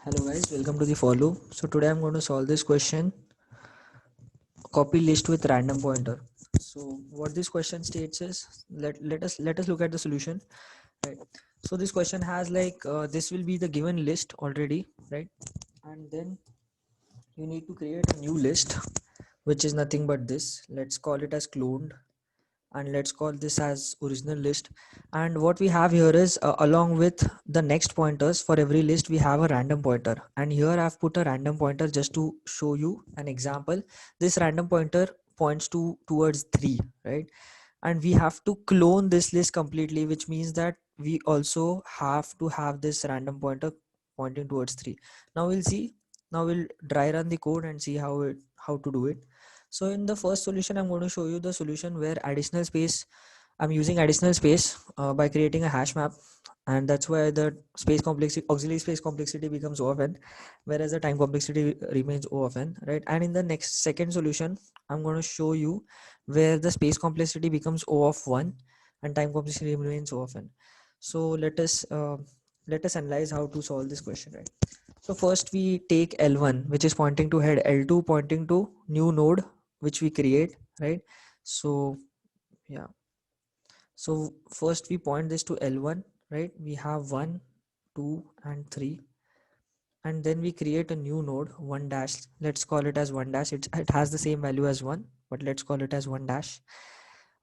Hello guys, welcome to the follow. So today I'm going to solve this question, copy list with random pointer. So what this question states is, let us look at the solution, right? So this question has this will be the given list already, right? And then you need to create a new list, which is nothing but this. Let's call it as cloned, and let's call this as original list. And what we have here is along with the next pointers for every list we have a random pointer, and here I've put a random pointer just to show you an example. This random pointer points towards 3, right? And we have to clone this list completely, which means that we also have to have this random pointer pointing towards 3. Now we'll see. Now we'll dry run the code and see how to do it. So in the first solution, I'm going to show you the solution where additional space, I'm using additional space by creating a hash map, and that's why the space complexity, auxiliary space complexity becomes O of n, whereas the time complexity remains O of n, right? And in the next second solution, I'm going to show you where the space complexity becomes O of 1 and time complexity remains O of n. So let us analyze how to solve this question, right? So first we take L1, which is pointing to head, L2 pointing to new node which we create, right? So yeah, so first we point this to L1, right? We have 1, 2 and 3, and then we create a new node 1 dash. Let's call it as 1 dash. It has the same value as 1, but let's call it as 1 dash.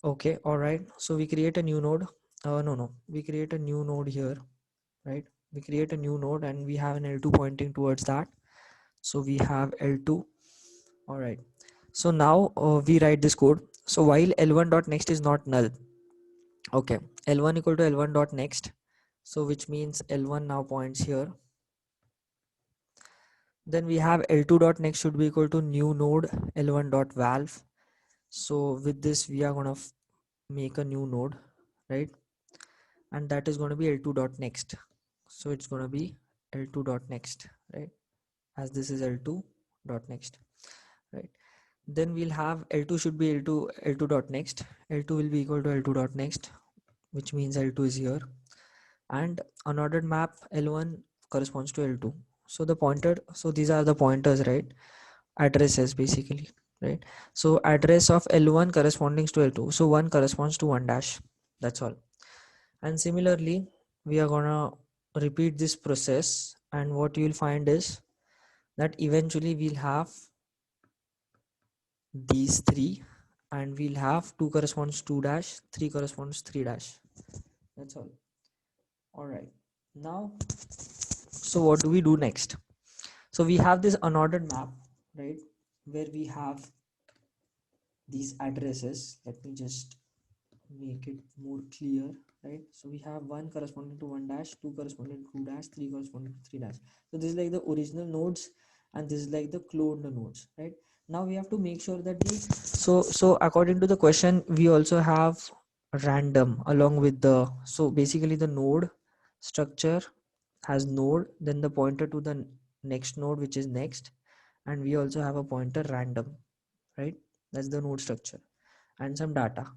Okay, all right. So we create a new node. No, we create a new node here, right? We create a new node and we have an L2 pointing towards that. So we have L2. All right. So now we write this code. So while L1 dot next is not null, okay, L1 equal to L1 dot next. So which means L1 now points here. Then we have L2 dot next should be equal to new node L1 dot valve. So with this we are gonna make a new node, right? And that is going to be L2 dot next. So it's going to be L2 dot next, right? As this is L2 dot next, right? Then we'll have L2 should be L2 dot next. L2 will be equal to L2 dot next, which means L2 is here, and unordered map L1 corresponds to L2. So the pointer, so these are the pointers, right? Addresses basically, right? So address of L1 corresponding to L2. So 1 corresponds to 1 dash. That's all. And similarly, we are gonna repeat this process, and what you will find is that eventually we'll have these 3, and we'll have 2 corresponds 2 dash, 3 corresponds 3 dash. That's all right. Now, so what do we do next? So we have this unordered map, right, where we have these addresses. Let me just make it more clear, right? So we have 1 corresponding to 1 dash, 2 corresponding to 2 dash, 3 corresponding to 3 dash. So this is like the original nodes, and this is like the cloned nodes, right? Now we have to make sure that the so according to the question, we also have random along with the, so basically the node structure has node, then the pointer to the next node, which is next, and we also have a pointer random, right? That's the node structure, and some data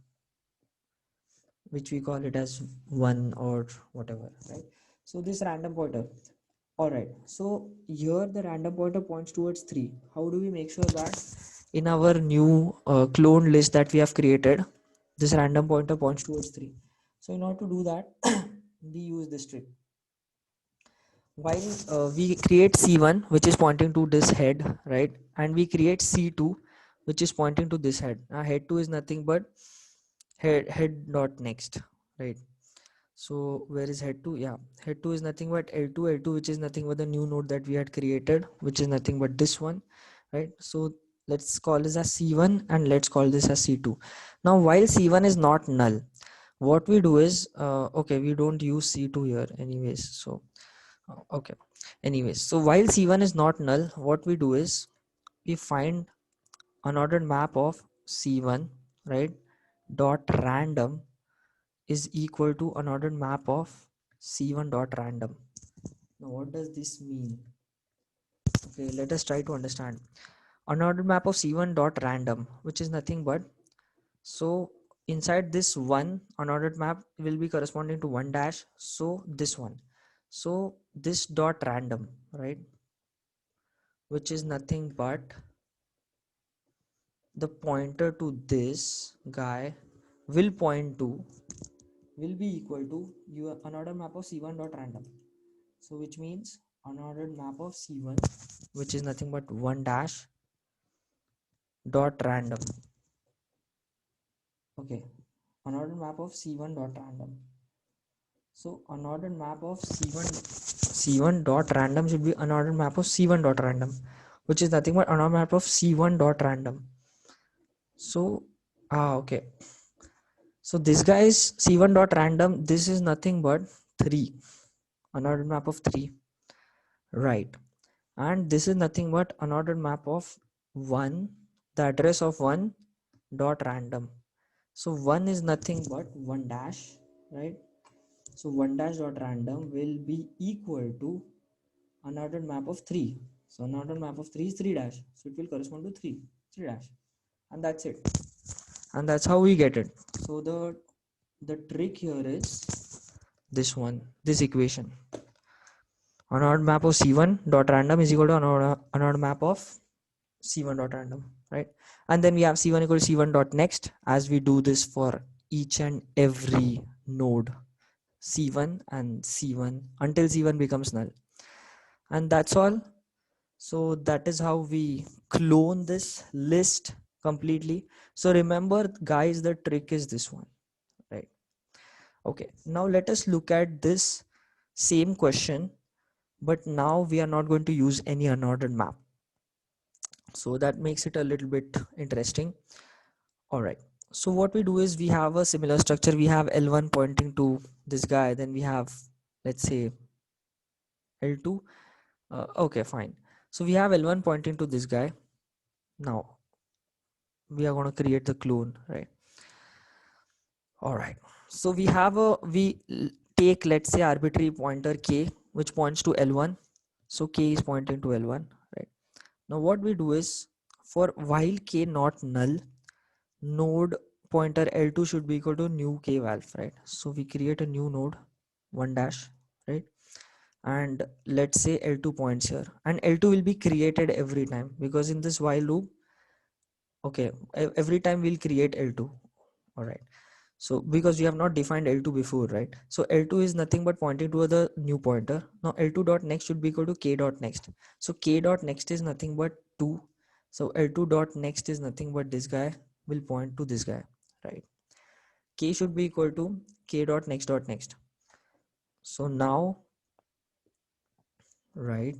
which we call it as 1 or whatever, right? So this random pointer, all right, so here the random pointer points towards 3. How do we make sure that in our new clone list that we have created, this random pointer points towards 3? So in order to do that, we use this trick. While we create C1, which is pointing to this head, right? And we create C2, which is pointing to this head. Head 2 is nothing but head dot next, right? So where is head 2? Yeah, head 2 is nothing but L2, which is nothing but the new node that we had created, which is nothing but this one, right? So let's call this as C1 and let's call this as C2. Now while C1 is not null, what we do is okay, we don't use C2 here anyways, so okay, anyways, so while C1 is not null, what we do is we find unordered map of C1, right, dot random is equal to unordered map of C1 dot random. Now what does this mean? Okay, let us try to understand. Unordered map of C1 dot random, which is nothing but, so inside this one unordered map will be corresponding to 1 dash, so this one, so this dot random, right? which is nothing but the pointer to this guy will point to will be equal to your unordered map of c1 dot random. So which means unordered map of c1, which is nothing but 1 dash dot random. Okay, unordered map of c1 dot random. So unordered map of c1 dot random should be unordered map of c1 dot random, which is nothing but unordered map of c1 dot random. So okay, so this guy is c1 dot random. This is nothing but 3, unordered map of 3, right? And this is nothing but unordered map of 1, the address of 1 dot random. So 1 is nothing but 1 dash, right? So 1 dash dot random will be equal to unordered map of 3. So unordered map of 3 is 3 dash, so it will correspond to 3 dash, and that's it. And that's how we get it. So the trick here is this one, this equation. Unordered map of c1 dot random is equal to unordered map of c1 dot random, right? And then we have c1 equal to c1 dot next, as we do this for each and every node c1 and c1 until c1 becomes null. And that's all. So that is how we clone this list completely. So remember guys, the trick is this one, right? Okay, now let us look at this same question, but now we are not going to use any unordered map, so that makes it a little bit interesting. All right, so what we do is we have a similar structure. We have L1 pointing to this guy, then we have, let's say, L2. Okay, fine. So we have L1 pointing to this guy. Now we are going to create the clone, right? All right, so we have a take, let's say, arbitrary pointer k which points to L1. So k is pointing to L1, right? Now what we do is, for while k not null, node pointer L2 should be equal to new k valve, right? So we create a new node 1 dash, right? And let's say L2 points here, and L2 will be created every time, because in this while loop, okay, every time we'll create L2. All right, so because we have not defined L2 before, right? So L2 is nothing but pointing to the new pointer. Now L2 dot next should be equal to k dot next. So k dot next is nothing but 2. So L2 dot next is nothing but this guy will point to this guy, right? K should be equal to k dot next dot next. So now, right,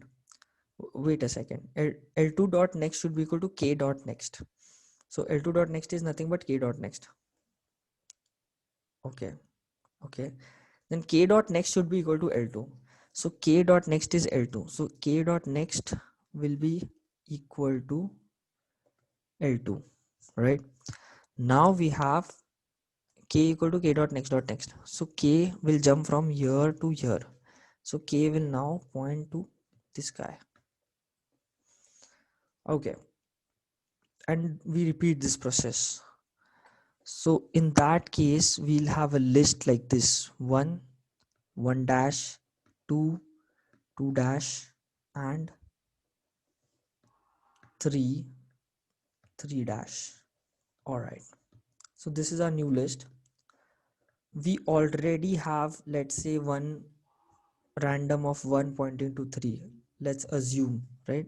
wait a second, L2 dot next should be equal to k dot next. So L2 dot next is nothing but k dot next. Okay, okay, then k dot next should be equal to L2. So k dot next is L2, so k dot next will be equal to L2, right? Now we have k equal to k dot next, so k will jump from here to here. So k will now point to this guy. Okay, and we repeat this process. So in that case, we'll have a list like this: 1, 1 dash, 2, 2 dash, and 3, 3 dash. All right, so this is our new list. We already have, let's say, one random of 1 pointing to 3. Let's assume, right?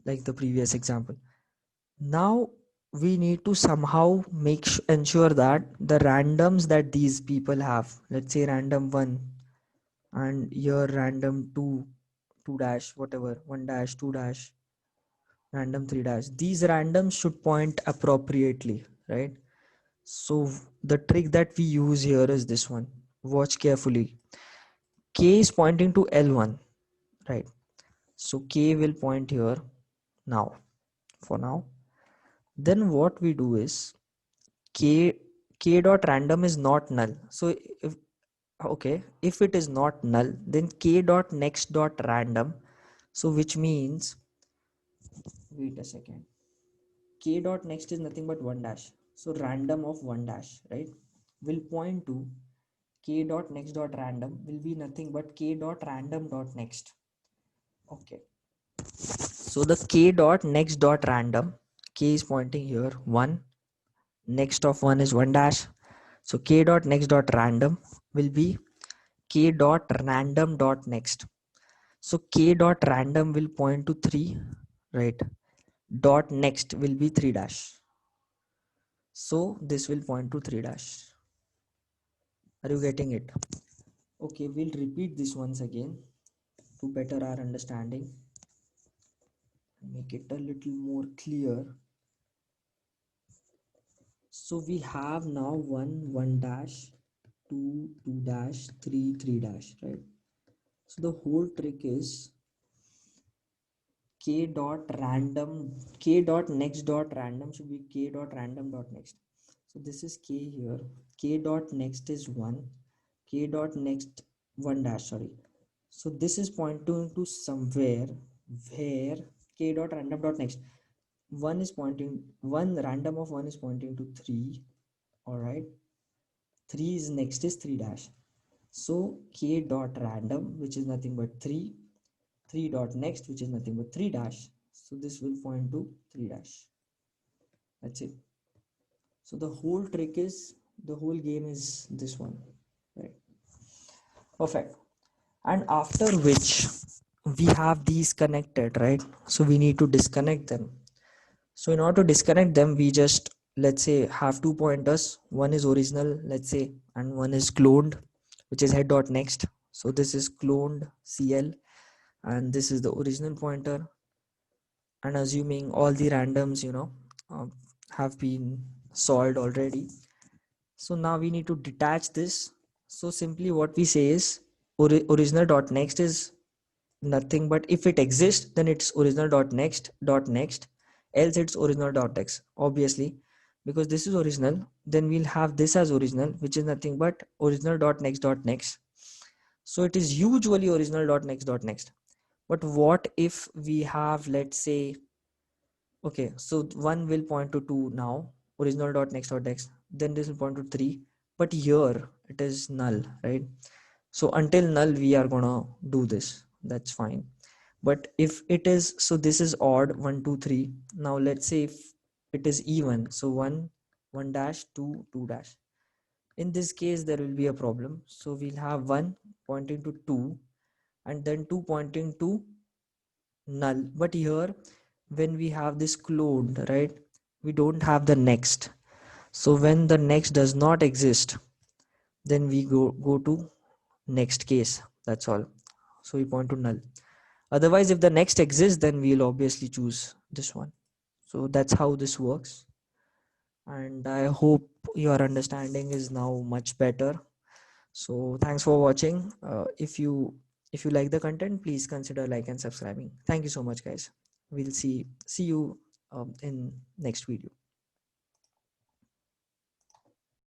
Like the previous example. Now we need to somehow ensure that the randoms that these people have, let's say random 1 and your random 2, 2 dash, whatever, 1 dash, 2 dash, random 3 dash, these randoms should point appropriately, right? So the trick that we use here is this one. Watch carefully. K is pointing to L1, right? So K will point here now, for now. Then what we do is K dot random is not null. So if, okay, if it is not null, then K dot next dot random. So which means, wait a second, K dot next is nothing but 1 dash. So random of 1 dash, right, will point to k dot next dot random will be nothing but k dot random dot next. Okay, So the k dot next dot random, k is pointing here 1, next of 1 is 1 dash, so k dot next dot random will be k dot random dot next. So k dot random will point to 3, right? Dot next will be 3 dash, so this will point to 3 dash. Are you getting it? Okay, we'll repeat this once again to better our understanding, make it a little more clear. So we have now 1 dash, 2 dash, 3 dash, right? So the whole trick is k dot random, k dot next dot random should be k dot random dot next. So this is k here, k dot next is 1, k dot next 1 dash, sorry. So this is pointing to somewhere where k dot random dot next, 1 is pointing, 1 random of 1 is pointing to 3, all right. 3 is next is 3 dash, so k dot random, which is nothing but 3, 3 dot next, which is nothing but 3 dash, so this will point to 3 dash. That's it. So the whole trick is, the whole game is this one, right? Perfect. And after which we have these connected, right? So we need to disconnect them. So in order to disconnect them, we just, let's say, have two pointers, one is original, let's say, and one is cloned, which is head dot next. So this is cloned cl and this is the original pointer, and assuming all the randoms, um, have been solved already. So now we need to detach this. So simply what we say is original dot next is nothing but, if it exists then it's original dot next, else it's original dot x, obviously, because this is original. Then we'll have this as original, which is nothing but original dot next. So it is usually original dot next. But what if we have, let's say, okay, so one will point to 2 now, original dot next dot x, then this will point to 3, but here it is null, right? So until null we are gonna do this, that's fine. But if it is, so this is odd, 1 2 3. Now let's say if it is even, so 1 1 dash, 2 2 dash, in this case there will be a problem. So we'll have 1 pointing to 2 and then 2 pointing to null. But here when we have this cloned, right, we don't have the next. So when the next does not exist, then we go to next case, that's all. So we point to null. Otherwise, if the next exists, then we'll obviously choose this one. So that's how this works, and I hope your understanding is now much better. So thanks for watching. If you like the content, please consider like and subscribing. Thank you so much, guys. We'll see you in next video.